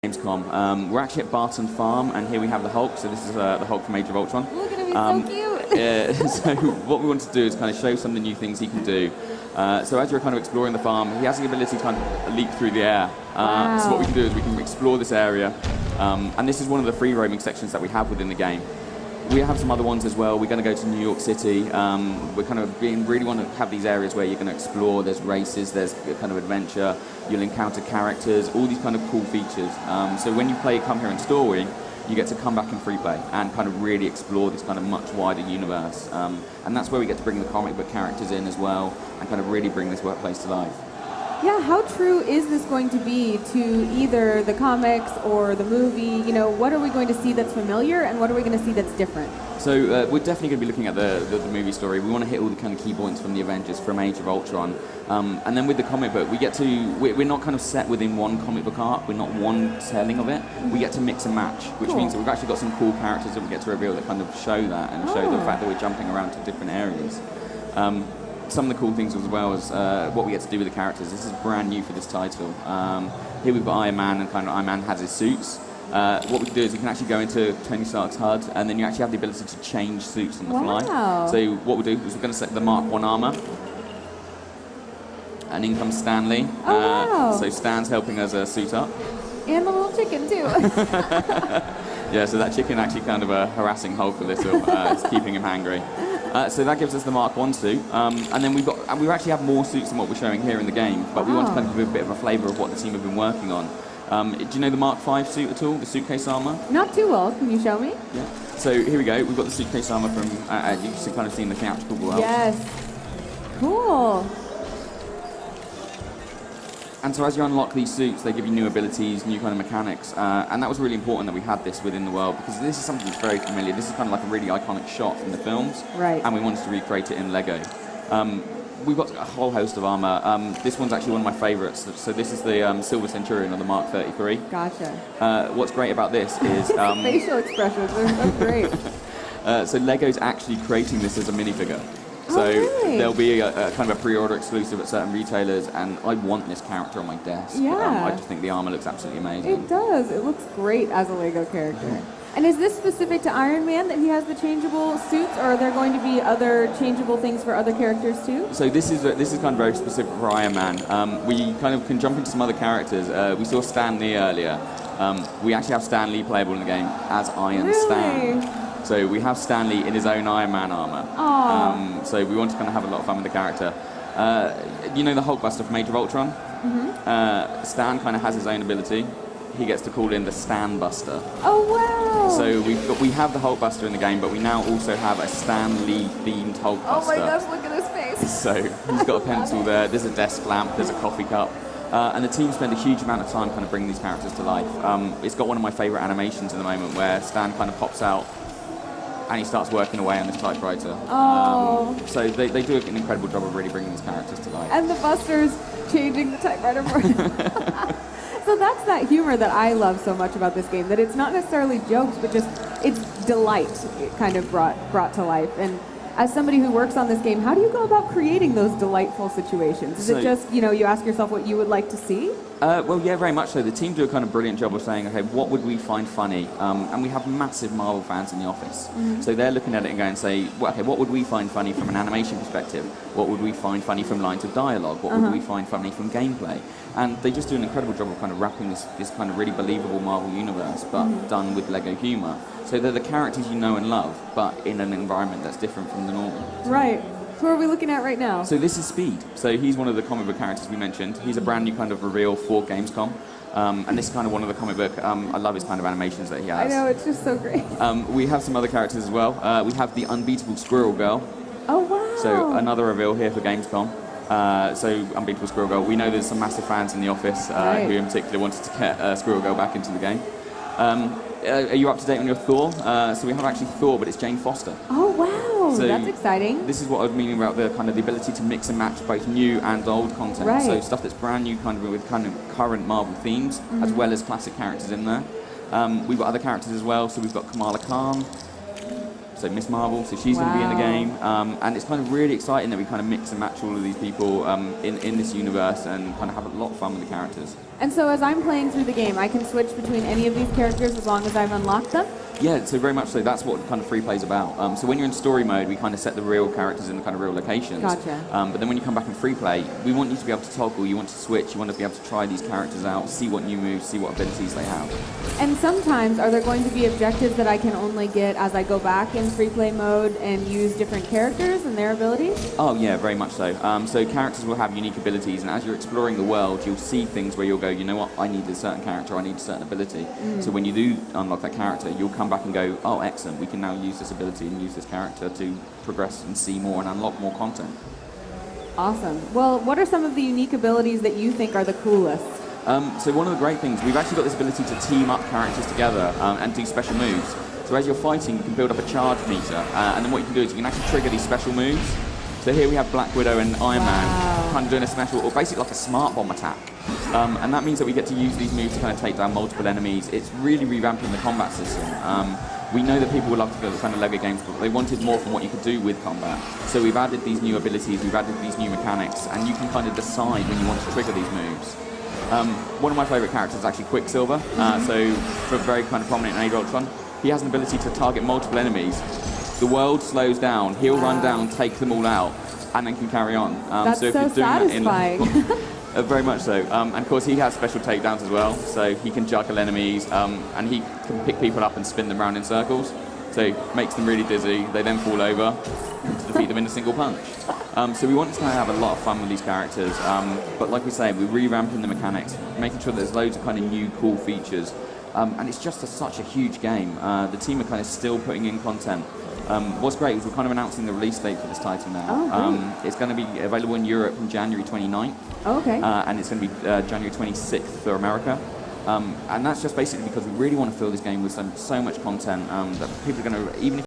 Gamescom. We're actually at Barton Farm, and here we have the Hulk. So this is the Hulk from Age of Ultron. Look at him, he's so cute. Yeah, so what we want to do is kind of show some of the new things he can do. So as you're kind of exploring the farm, he has the ability to kind of leap through the air. Wow. So what we can do is we can explore this area, and this is one of the free roaming sections that we have within the game. We have some other ones as well. We're going to go to New York City. We're kind of really want to have these areas where you're going to explore. There's races, there's a kind of adventure. You'll encounter characters, all these kind of cool features. So when you come here in story, you get to come back in free play and kind of really explore this kind of much wider universe. And that's where we get to bring the comic book characters in as well and kind of really bring this workplace to life. Yeah, how true is this going to be to either the comics or the movie? You know, what are we going to see that's familiar and what are we going to see that's different? So we're definitely going to be looking at the movie story. We want to hit all the kind of key points from the Avengers, from Age of Ultron. And then with the comic book, we're not kind of set within one comic book arc. We're not one telling of it. We get to mix and match, which means that we've actually got some cool characters that we get to reveal that kind of show that and show the fact that we're jumping around to different areas. Some of the cool things as well is what we get to do with the characters. This is brand new for this title. Here we've got Iron Man, and kind of Iron Man has his suits. What we can do is you can actually go into Tony Stark's HUD, and then you actually have the ability to change suits on the fly. So what we'll do is we're going to set the Mark 1 armor, and in comes Stanley. So Stan's helping us suit up. And the little chicken too. Yeah, so that chicken actually kind of harassing Hulk a little. It's keeping him hangry. So that gives us the Mark 1 suit, and then we actually have more suits than what we're showing here in the game, but we want to kind of give a bit of a flavour of what the team have been working on. Do you know the Mark 5 suit at all, the suitcase armour? Not too well, can you show me? Yeah. So here we go, we've got the suitcase armour from, you can kind of see in the theatrical world. Yes. Cool. And so as you unlock these suits, they give you new abilities, new kind of mechanics, and that was really important that we had this within the world, because this is something that's very familiar. This is kind of like a really iconic shot from the films, and we wanted to recreate it in Lego. We've got a whole host of armour. This one's actually one of my favourites. So this is the Silver Centurion of the Mark 33. Gotcha. What's great about this is... facial expressions, they're so great. So Lego's actually creating this as a minifigure. So really? There'll be a kind of a pre-order exclusive at certain retailers, and I want this character on my desk. I just think the armor looks absolutely amazing. It does. It looks great as a Lego character. And is this specific to Iron Man that he has the changeable suits, or are there going to be other changeable things for other characters too? So this is kind of very specific for Iron Man. We kind of can jump into some other characters. We saw Stan Lee earlier. We actually have Stan Lee playable in the game as Iron Stan. So we have Stan Lee in his own Iron Man armor. So we want to kind of have a lot of fun with the character. You know the Hulkbuster from Age of Ultron? Stan kind of has his own ability. He gets to call in the Stan Buster. Oh wow! So we have the Hulkbuster in the game, but we now also have a Stan Lee themed Hulkbuster. Oh my gosh! Look at his face. So he's got a pencil there. There's a desk lamp. There's a coffee cup. And the team spend a huge amount of time kind of bringing these characters to life. It's got one of my favourite animations at the moment, where Stan kind of pops out and he starts working away on this typewriter. So they do an incredible job of really bringing these characters to life. And the Buster's changing the typewriter for him. So that's that humor that I love so much about this game, that it's not necessarily jokes, but just it's delight kind of brought to life. And as somebody who works on this game, how do you go about creating those delightful situations? Is it just, you ask yourself what you would like to see? Well, yeah, very much so. The team do a kind of brilliant job of saying, okay, what would we find funny? And we have massive Marvel fans in the office. So they're looking at it and going, say, well, okay, what would we find funny from an animation perspective? What would we find funny from lines of dialogue? What would we find funny from gameplay? And they just do an incredible job of kind of wrapping this kind of really believable Marvel universe, but done with Lego humour. So they're the characters you know and love, but in an environment that's different from the normal. Right. Who are we looking at right now? So this is Speed. So he's one of the comic book characters we mentioned. He's a brand new kind of reveal for Gamescom. And this is kind of one of the comic book, I love his kind of animations that he has. I know, it's just so great. We have some other characters as well. We have the unbeatable Squirrel Girl. Oh, wow. So another reveal here for Gamescom. So Unbeatable Squirrel Girl. We know there's some massive fans in the office who in particular wanted to get Squirrel Girl back into the game. Are you up to date on your Thor? So we have actually Thor, but it's Jane Foster. Oh wow, so that's exciting. This is what I was meaning about the kind of the ability to mix and match both new and old content. So stuff that's brand new, kind of with kind of current Marvel themes, as well as classic characters in there. We've got other characters as well. So we've got Kamala Khan. So Miss Marvel, so she's going to be in the game, and it's kind of really exciting that we kind of mix and match all of these people in this universe and kind of have a lot of fun with the characters. And so as I'm playing through the game, I can switch between any of these characters as long as I've unlocked them? Yeah, so very much so. That's what kind of free play is about. So when you're in story mode, we kind of set the real characters in the kind of real locations. Gotcha. But then when you come back in free play, we want you to be able to toggle, you want to switch, you want to be able to try these characters out, see what new moves, see what abilities they have. And sometimes, are there going to be objectives that I can only get as I go back in free play mode and use different characters and their abilities? Oh yeah, very much so. So characters will have unique abilities, and as you're exploring the world, you'll see things where you'll go, you know what, I need a certain character, I need a certain ability. So when you do unlock that character, you'll come back and go, oh, excellent, we can now use this ability and use this character to progress and see more and unlock more content. Awesome. Well, what are some of the unique abilities that you think are the coolest? So one of the great things, we've actually got this ability to team up characters together and do special moves. So as you're fighting, you can build up a charge meter, and then what you can do is you can actually trigger these special moves. So here we have Black Widow and Iron Man kind of doing a special, or basically like a smart bomb attack. And that means that we get to use these moves to kind of take down multiple enemies. It's really revamping the combat system. We know that people would love to go to kind of LEGO games, but they wanted more from what you could do with combat. So we've added these new abilities, we've added these new mechanics, and you can kind of decide when you want to trigger these moves. One of my favourite characters is actually Quicksilver. So for a very kind of prominent in Age of Ultron, he has an ability to target multiple enemies. The world slows down, he'll run down, take them all out, and then can carry on. That's so if so you're doing satisfying. That in, very much so. And of course he has special takedowns as well, so he can juggle enemies, and he can pick people up and spin them around in circles. So makes them really dizzy, they then fall over to defeat them in a single punch. So we want to kind of have a lot of fun with these characters, but like we say, we're revamping the mechanics, making sure there's loads of kind of new cool features. And it's just such a huge game. The team are kind of still putting in content. What's great is we're kind of announcing the release date for this title now. Oh, it's going to be available in Europe on January 29th. Oh, okay. And it's going to be January 26th for America. And that's just basically because we really want to fill this game with so much content that people are going to, even if